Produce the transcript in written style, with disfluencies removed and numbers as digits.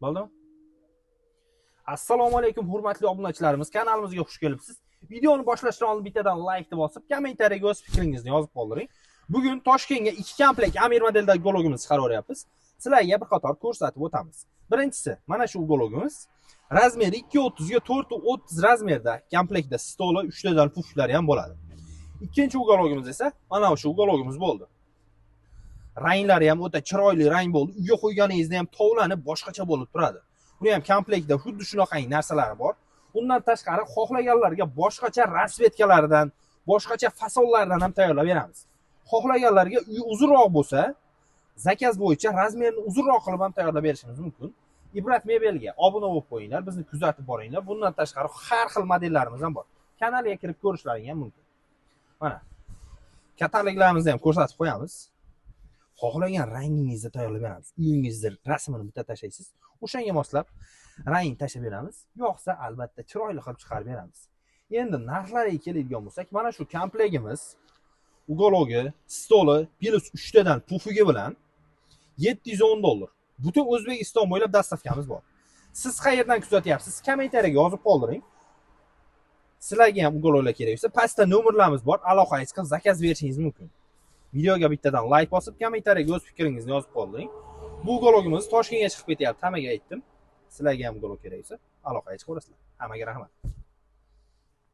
Bo'ldimi? Assalomu alaykum hurmatli obunachilarimiz, kanalimizga xush kelibsiz. Videoni boshlashdan oldin bittadan like bosib, kommentariyaga o'z fikringizni yozib qoldiring. Bugun Toshkentga 2 komplekt Amir modeldagi gologimizni chiqarib o'ryapmiz. Sizlarga bir qator ko'rsatib o'tamiz. Birinchisi, mana shu gologimiz. Razmeri 230 ga 430 razmerda, komplektda stoli, 3 tadan puflari ham bo'ladi. Ikkinchi gologimiz esa mana shu gologimiz bo'ldi. Ranglari ham o'ta chiroyli rang bo'ldi. Uyga qo'yganingizda ham tovlanib boshqacha bo'lib turadi. Buni ham komplektda xuddi shunaqa narsalari bor. Undan tashqari xohlaganlarga boshqacha rasvetkalardan, boshqacha fasonlardan ham tayyorlab beramiz. Xohlaganlarga uy uzunroq bo'lsa, zakaz bo'yicha razmerini uzunroq qilib ham tayyorlab berishimiz mumkin. Ibrat Mebelga obuna bo'lib qo'yinglar, bizni kuzatib boringlar. Bundan tashqari har xil modellarimiz ham bor. Kanalga kirib ko'rishlaring ham mumkin. Mana kataloglarimizni ham ko'rsatib qo'yamiz. Xohlagan rangingizda tayyorlab beramiz. Uyingizda rasmini bitta tashlaysiz, o'shanga moslab rang tashlab beramiz. Yo'qsa albatta chiroyli qilib chiqarib beramiz. Endi narxlariga keladigan bo'lsak, mana shu komplektimiz ugologi, stoli, plus 3 tadan pufugi bilan $710. Butun O'zbekiston bo'ylab dastavkamiz bor. Siz qayerdan kuzatyapsiz? Kommentariyaga yozib qoldiring. Sizlarga ham ugologlar kerak bo'lsa, pastda nomerlarimiz bor. Aloqa qilib zakaz berishingiz mumkin. Videoga bittadan like bosib, kommentariyaga o'z fikringizni yozib qoldiring. Bu gologimiz Toshkentga chiqib ketyapti, hammaga aytdim. Sizlarga ham golog kerak bo'lsa, aloqaga chiqaverasizlar. Hammaga rahmat.